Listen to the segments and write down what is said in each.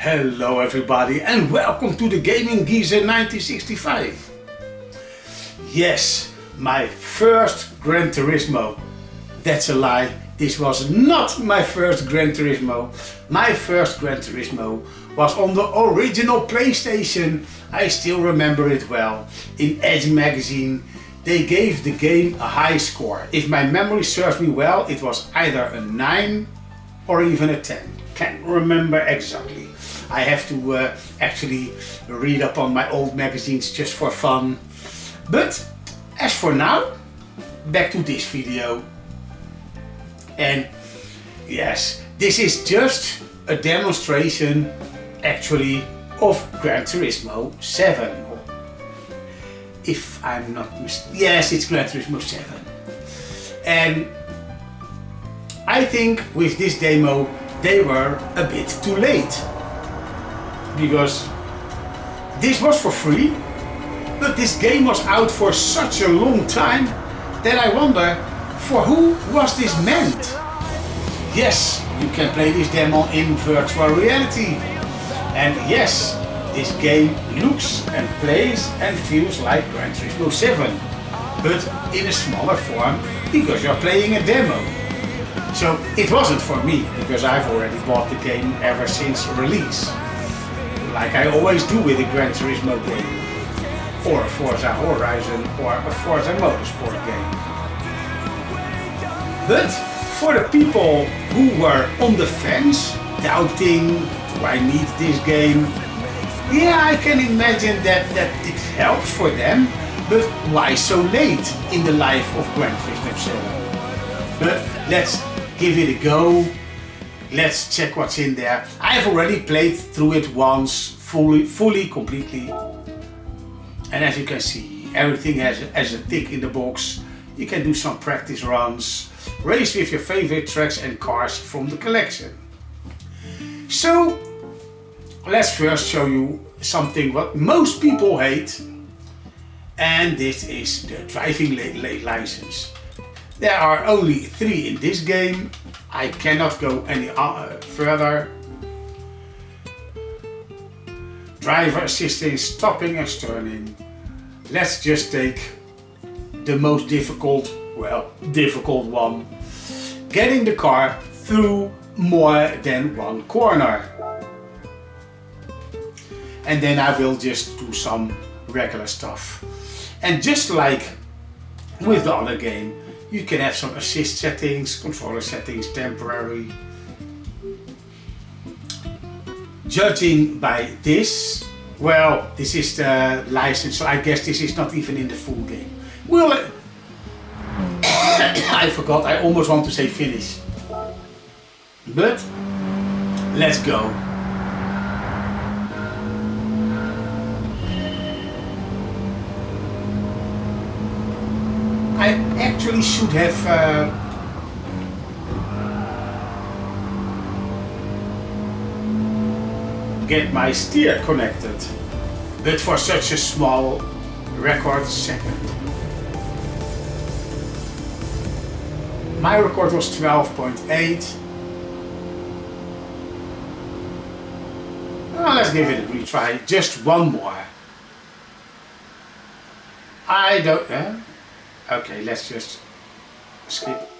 Hello everybody and welcome to the Gaming Geezer 1965. Yes, my first Gran Turismo. That's a lie. This was not my first Gran Turismo. My first Gran Turismo was on the original PlayStation. I still remember it well. In Edge magazine they gave the game a high score. If my memory serves me well, it was either a 9 or even a 10. Can't remember exactly. I have to actually read up on my old magazines just for fun. But as for now, back to this video. And yes, this is just a demonstration actually of Gran Turismo 7. If I'm not mistaken, yes, it's Gran Turismo 7. And I think with this demo they were a bit too late. Because this was for free, but this game was out for such a long time that I wonder for who was this meant? Yes, you can play this demo in virtual reality. And yes, this game looks and plays and feels like Gran Turismo 7, but in a smaller form because you're playing a demo. So it wasn't for me because I've already bought the game ever since release. Like I always do with a Gran Turismo game, or a Forza Horizon, or a Forza Motorsport game. But for the people who were on the fence, doubting, do I need this game? Yeah, I can imagine that it helps for them, but why so late in the life of Gran Turismo 7? But let's give it a go. Let's check what's in there. I've already played through it once, fully, completely. And as you can see, everything has a tick in the box. You can do some practice runs, race with your favorite tracks and cars from the collection. So, let's first show you something what most people hate. And this is the driving license. There are only 3 in this game. I cannot go any further. Driver assistance, stopping and turning. Let's just take the most difficult one. Getting the car through more than one corner. And then I will just do some regular stuff. And just like with the other game, you can have some assist settings, controller settings, temporary. Judging by this, well, this is the license, so I guess this is not even in the full game. Well, I forgot, I almost want to say finish. But, let's go. I actually should have get my steer connected, but for such a small record second. My record was 12.8. Well, let's give it a retry, just one more. I don't. Okay, let's just skip.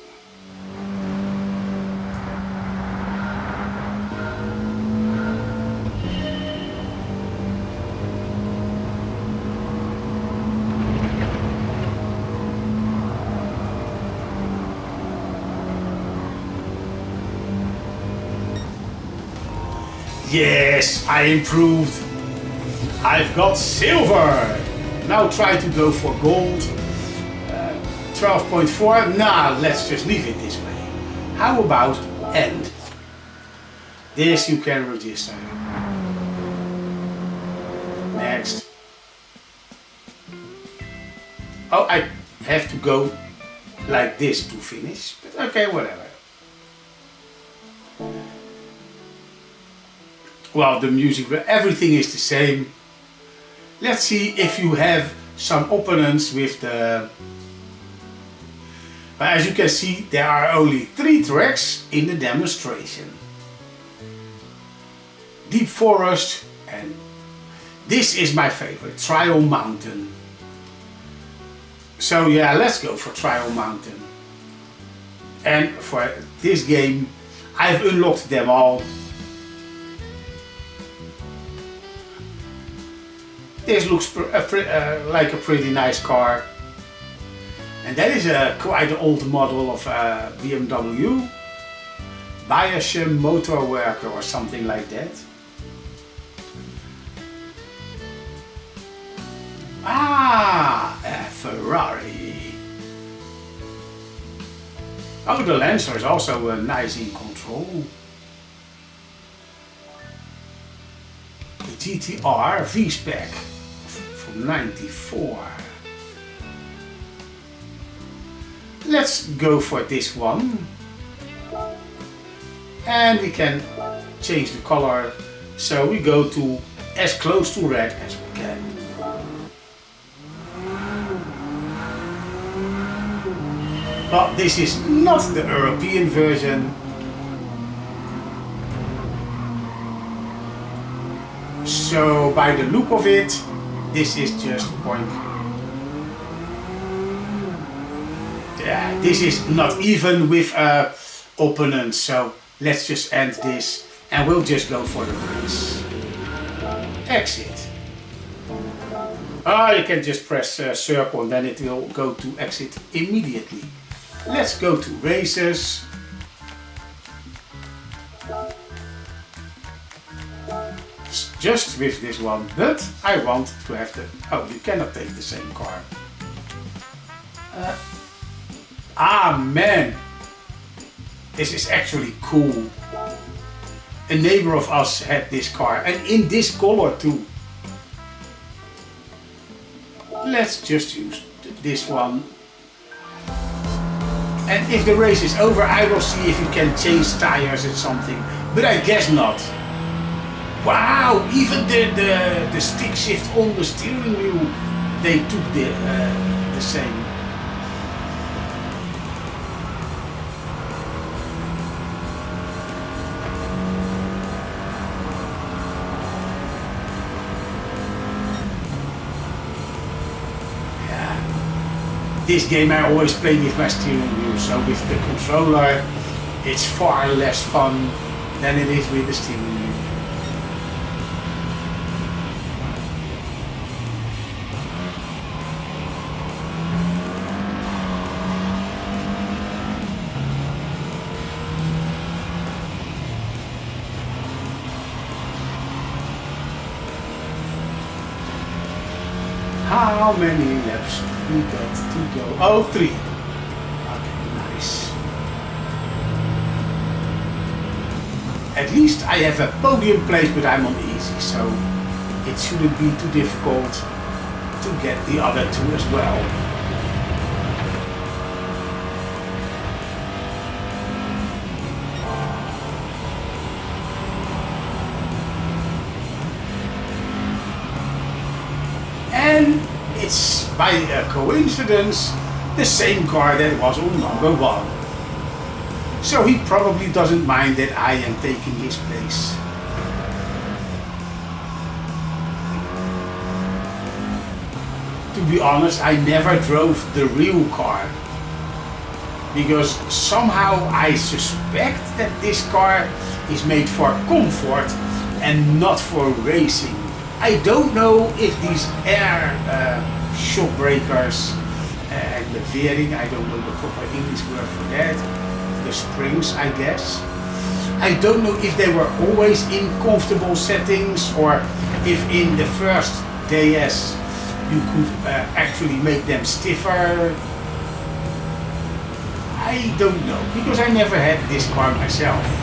Yes, I improved. I've got silver. Now try to go for gold. 12.4, nah, let's just leave it this way. How about end? This you can register. Next. Oh, I have to go like this to finish, but okay, whatever. Well, the music, everything is the same. Let's see if you have some opponents with the But as you can see, there are only 3 tracks in the demonstration. deep forest, and this is my favorite, Trial Mountain. So yeah, let's go for Trial Mountain. And for this game, I've unlocked them all. This looks like a pretty nice car. And that is quite an old model of BMW. Bayerischen Motorwerke or something like that. Ah, a Ferrari. Oh, the Lancer is also nice in control. The GTR V-Spec from '94. Let's go for this one. And we can change the color, so we go to as close to red as we can. But this is not the European version. So by the look of it, this is just point. Yeah, this is not even with opponents, so let's just end this and we'll just go for the race. Exit. You can just press circle and then it will go to exit immediately. Let's go to races. Just with this one, but I want to have the... Oh, you cannot take the same car. Man, this is actually cool. A neighbor of us had this car, and in this color too. Let's just use this one. And if the race is over, I will see if you can change tires or something. But I guess not. Wow, even the stick shift on the steering wheel, they took the same. This game I always play with my steering wheel, so with the controller it's far less fun than it is with the steering wheel. How many laps we got to go? Oh, 3. Okay, nice. At least I have a podium place, but I'm on easy, so it shouldn't be too difficult to get the other 2 as well. And it's by a coincidence the same car that was on number 1. So he probably doesn't mind that I am taking his place. To be honest, I never drove the real car, because somehow I suspect that this car is made for comfort and not for racing. I don't know if these air shock breakers and the veering, I don't know the proper English word for that, the springs I guess. I don't know if they were always in comfortable settings or if in the first DS you could actually make them stiffer. I don't know, because I never had this car myself.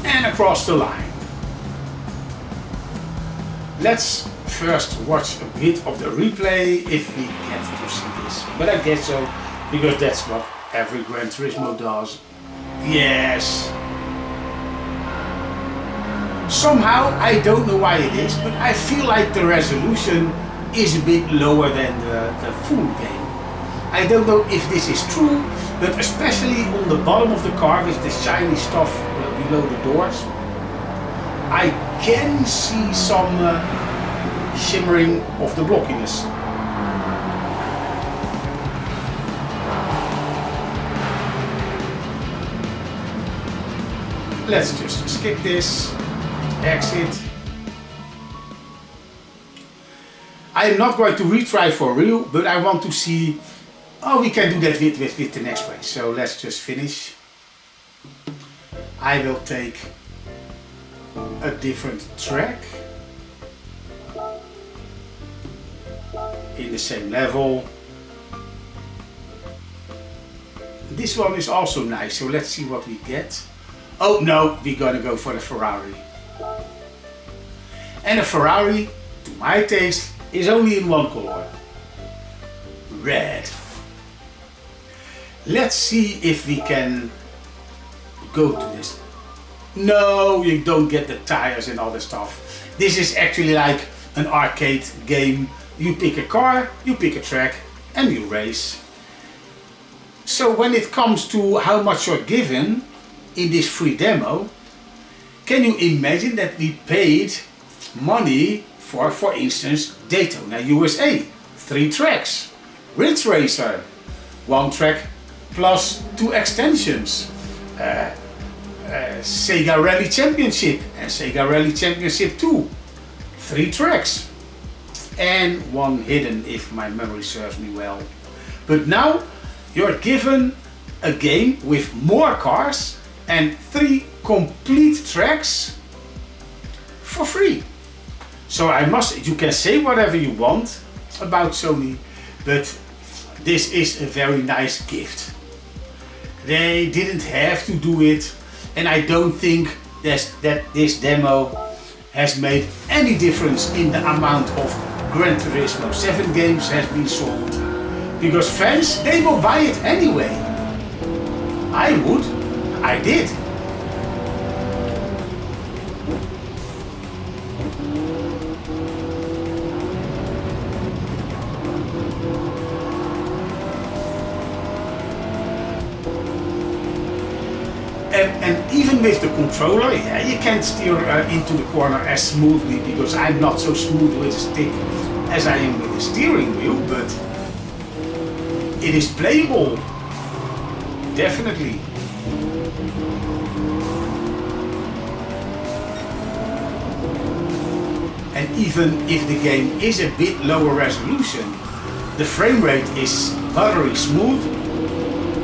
And across the line. let's first watch a bit of the replay if we get to see this. But I guess so, because that's what every Gran Turismo does. Yes. Somehow, I don't know why it is, but I feel like the resolution is a bit lower than the full game. I don't know if this is true, but especially on the bottom of the car with the shiny stuff below the doors, I can see some shimmering of the blockiness. Let's just skip this, exit. I am not going to retry for real, but I want to see, oh, we can do that with the next race. So let's just finish. I will take a different track in the same level. This one is also nice, so let's see what we get. Oh no, we're gonna go for the Ferrari. And a Ferrari, to my taste, is only in one color. Red. Let's see if we can go to this. No, you don't get the tires and all the stuff. This is actually like an arcade game. You pick a car, you pick a track, and you race. So when it comes to how much you're given in this free demo, can you imagine that we paid money for instance, Daytona USA, 3 tracks, Ridge Racer, 1 track plus 2 extensions, Sega Rally Championship and Sega Rally Championship 2, 3 tracks, and 1 hidden if my memory serves me well. But now you're given a game with more cars and 3 complete tracks for free. So you can say whatever you want about Sony, but this is a very nice gift. They didn't have to do it, and I don't think that this demo has made any difference in the amount of Gran Turismo 7 games has been sold, because fans, they will buy it anyway. I would, I did. And even with the controller, yeah, you can't steer into the corner as smoothly, because I'm not so smooth with a stick as I am with the steering wheel, but it is playable, definitely. And even if the game is a bit lower resolution, the frame rate is buttery smooth.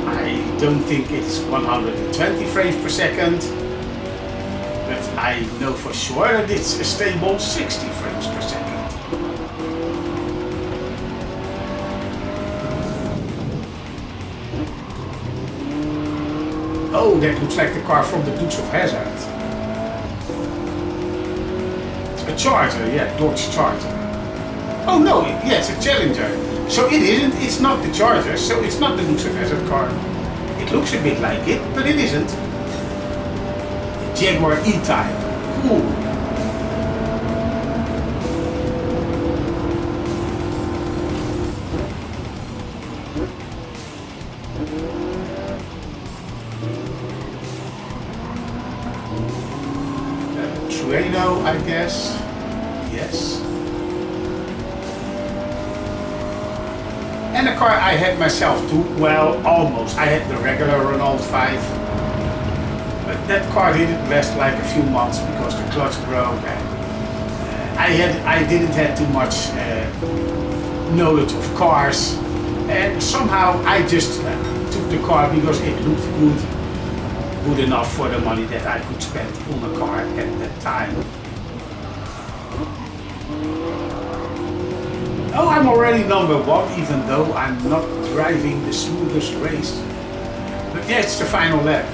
I don't think it's 120 frames per second, but I know for sure that it's a stable 60 frames per second. Oh, that looks like the car from the Dukes of Hazzard. A Charger, yeah, Dodge Charger. Oh no, yeah, it's a Challenger. So it isn't, it's not the Charger, so it's not the Dukes of Hazzard car. It looks a bit like it, but it isn't. Jaguar E-Type. Cool. Trueno, I guess. Yes. And a car I had myself too, well, almost. I had the regular Renault 5, but that car didn't last like a few months because the clutch broke, and I didn't have too much knowledge of cars, and somehow I just took the car because it looked good enough for the money that I could spend on a car at that time. Oh, I'm already number 1, even though I'm not driving the smoothest race. But yeah, it's the final lap.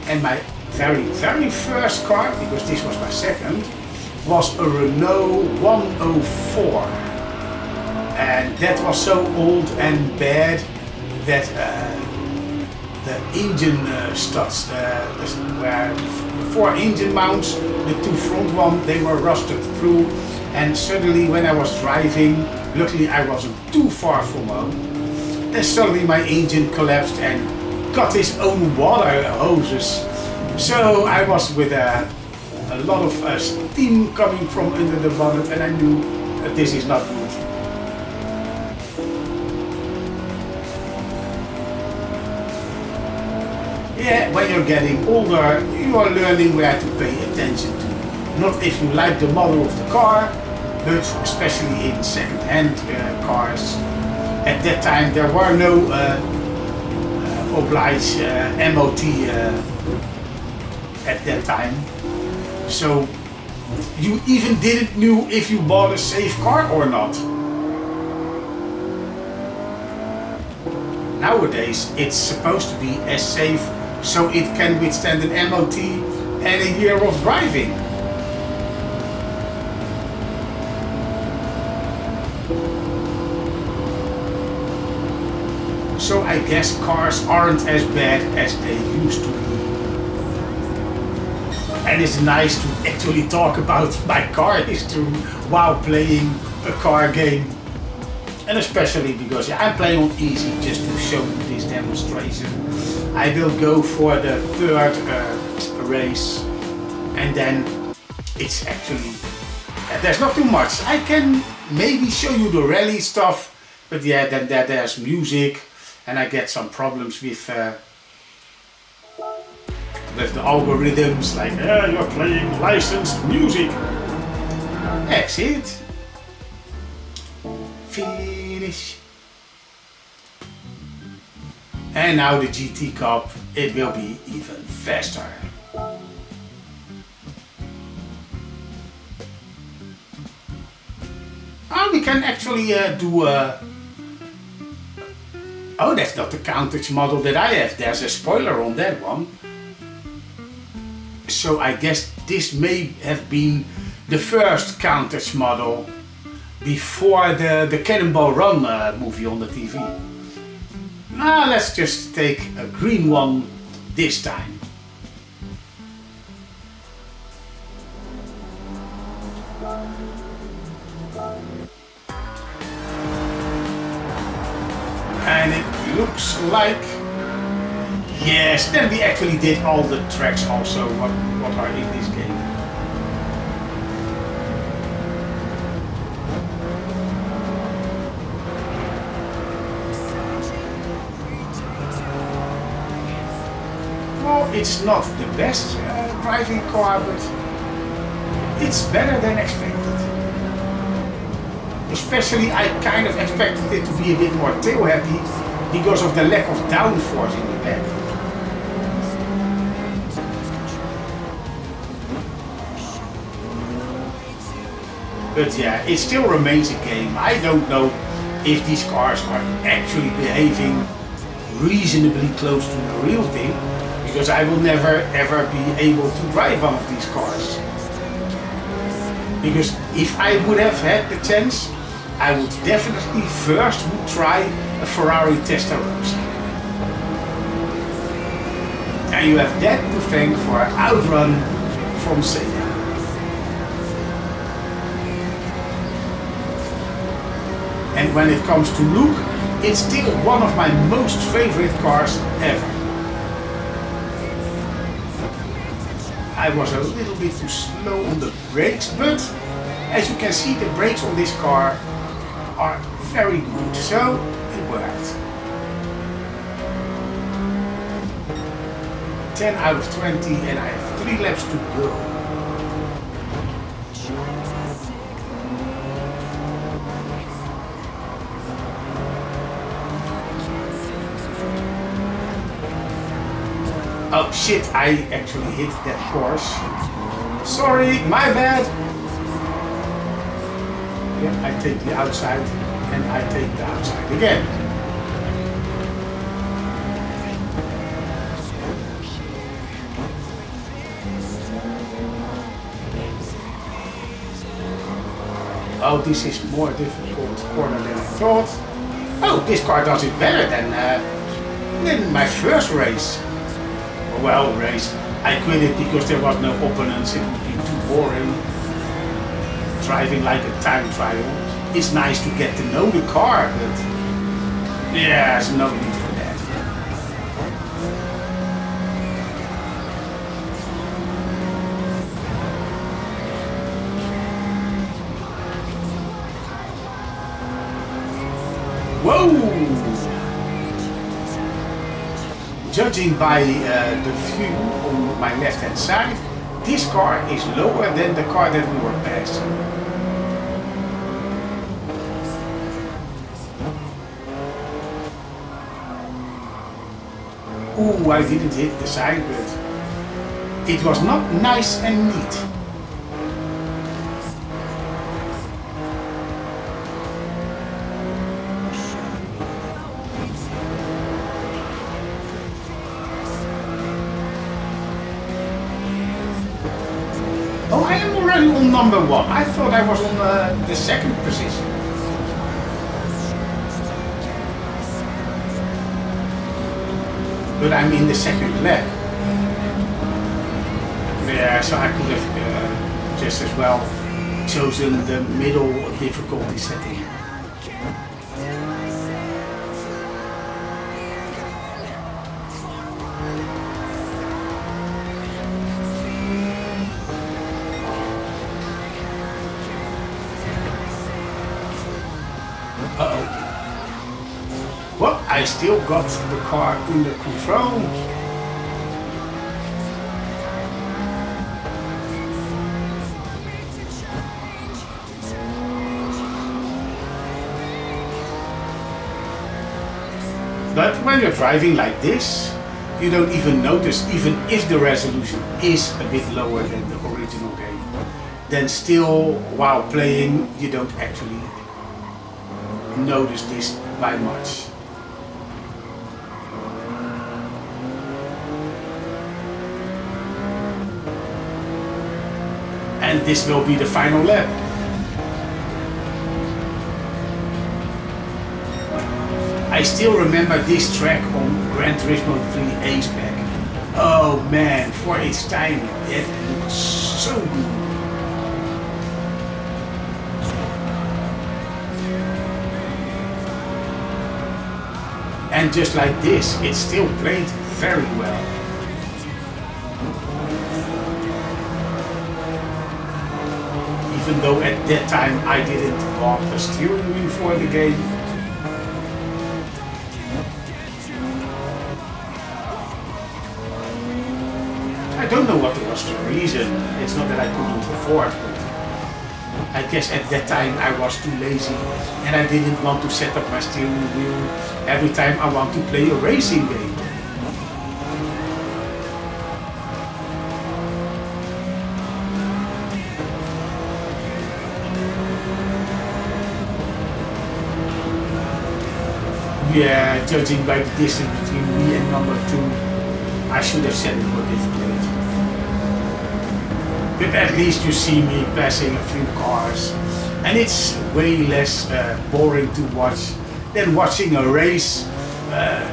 And my very first car, because this was my second, was a Renault 104. And that was so old and bad that the engine studs, where the 4 engine mounts, the 2 front one, they were rusted through. And suddenly when I was driving, luckily I wasn't too far from home, then suddenly my engine collapsed and got its own water hoses. So I was with a lot of steam coming from under the bonnet, and I knew that this is not good. Yeah, when you're getting older, you are learning where to pay attention to. Not if you like the model of the car, but especially in second-hand cars. At that time there were no obliged MOT at that time. So you even didn't know if you bought a safe car or not. Nowadays it's supposed to be as safe so it can withstand an MOT and a year of driving. So I guess cars aren't as bad as they used to be. And it's nice to actually talk about my car history while playing a car game. And especially because I'm playing on easy, just to show you this demonstration. I will go for the 3rd race, and then it's actually, there's not too much. I can maybe show you the rally stuff, but yeah, then there's music, and I get some problems with the algorithms, like you're playing licensed music. Exit. Finish. And now the GT Cup, it will be even faster. Oh, we can actually do oh, that's not the Countach model that I have. There's a spoiler on that one. So I guess this may have been the first Countach model before the Cannonball Run movie on the TV. Now let's just take a green one this time. And it looks like, yes, then we actually did all the tracks also what are in this game. Well, it's not the best driving car, but it's better than expected. Especially I kind of expected it to be a bit more tail happy because of the lack of downforce in the back. But yeah, it still remains a game. I don't know if these cars are actually behaving reasonably close to the real thing, because I will never ever be able to drive one of these cars. Because if I would have had the chance, I would definitely first would try a Ferrari Testarossa. And you have that to thank for Outrun from Sega. And when it comes to look, it's still one of my most favorite cars ever. I was a little bit too slow on the brakes, but as you can see, the brakes on this car are very good, so it worked. 10 out of 20, and I have 3 laps to go. Oh shit, I actually hit that course. Sorry, my bad. Yeah, I take the outside and I take the outside again. Oh, this is more difficult corner than I thought. Oh, this car does it better than my first race. Well, race. I quit it because there was no opponents. It would be too boring. Driving like a time trial. It's nice to get to know the car, but yeah, there's no need for that. Whoa! Judging by the view on my left hand side, this car is lower than the car that we were passing. Ooh, I didn't hit the side, but it was not nice and neat. Oh, I am already on number 1. I thought I was on the second position. But I'm in the second lap. Yeah, so I could have just as well chosen the middle difficulty setting. Uh-oh. Well, I still got the car under control. But when you're driving like this, you don't even notice, even if the resolution is a bit lower than the original game, then still, while playing, you don't actually notice this by much. And this will be the final lap. I still remember this track on Gran Turismo 3 Ace Pack. Oh man, for its time, it looked so good. And just like this, it still played very well. Even though at that time I didn't bought a steering wheel for the game. I don't know what was the reason. It's not that I couldn't afford, but I guess at that time I was too lazy and I didn't want to set up my steering wheel every time I want to play a racing game. Yeah, judging by the distance between me and number 2, I should have set it more difficult. But at least you see me passing a few cars, and it's way less boring to watch than watching a race, a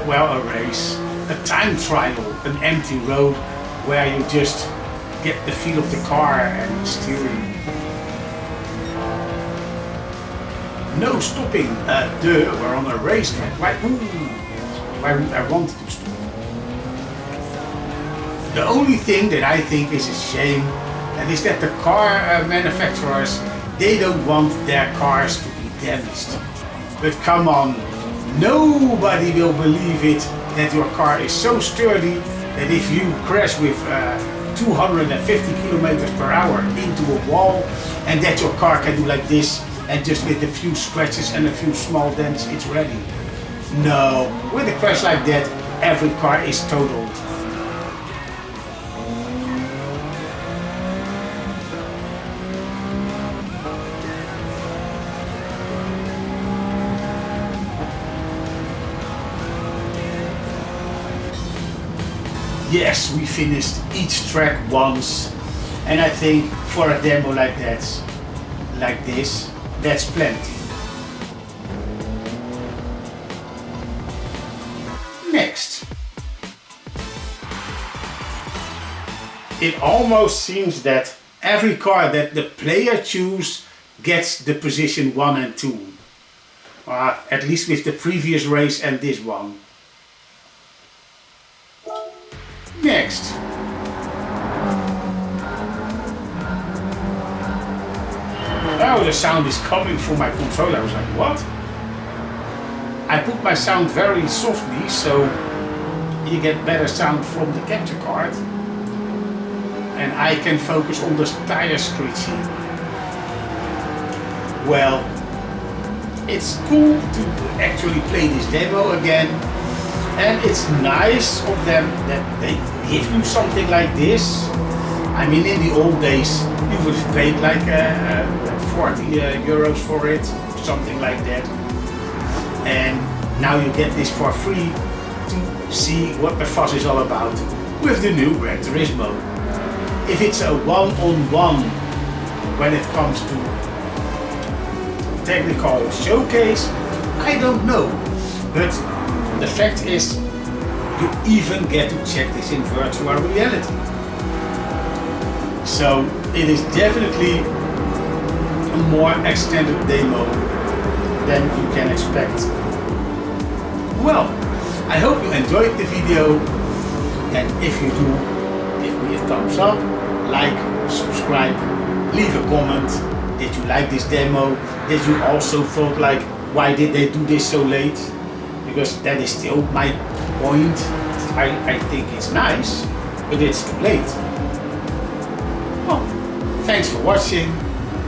time trial, an empty road where you just get the feel of the car and steering. No stopping, we're on a racetrack. Why would I want to stop? The only thing that I think is a shame, and is that the car manufacturers, they don't want their cars to be damaged. But come on, nobody will believe it that your car is so sturdy that if you crash with 250 kilometers per hour into a wall, and that your car can do like this, and just with a few scratches and a few small dents, it's ready. No, with a crash like that, every car is totaled. Yes, we finished each track once, and I think for a demo like that, like this, That's plenty. Next. It almost seems that every car that the player chooses gets the position 1 and 2. At least with the previous race and this one. Next. Oh, the sound is coming from my controller. I was like, what? I put my sound very softly, so you get better sound from the capture card. And I can focus on the tire screeching. Well, it's cool to actually play this demo again. And it's nice of them that they give you something like this. I mean, in the old days, you would have paid like 40 euros for it, something like that. And now you get this for free to see what the fuss is all about with the new Gran Turismo. If it's a one-on-one when it comes to technical showcase, I don't know. But the fact is, you even get to check this in virtual reality. So it is definitely a more extended demo than you can expect. Well, I hope you enjoyed the video, and if you do, give me a thumbs up, like, subscribe, leave a comment. Did you like this demo? Did you also thought like, why did they do this so late? Because that is still my point. I think it's nice, but it's too late. Well, thanks for watching,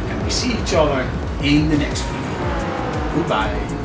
and we see each other in the next video. Goodbye.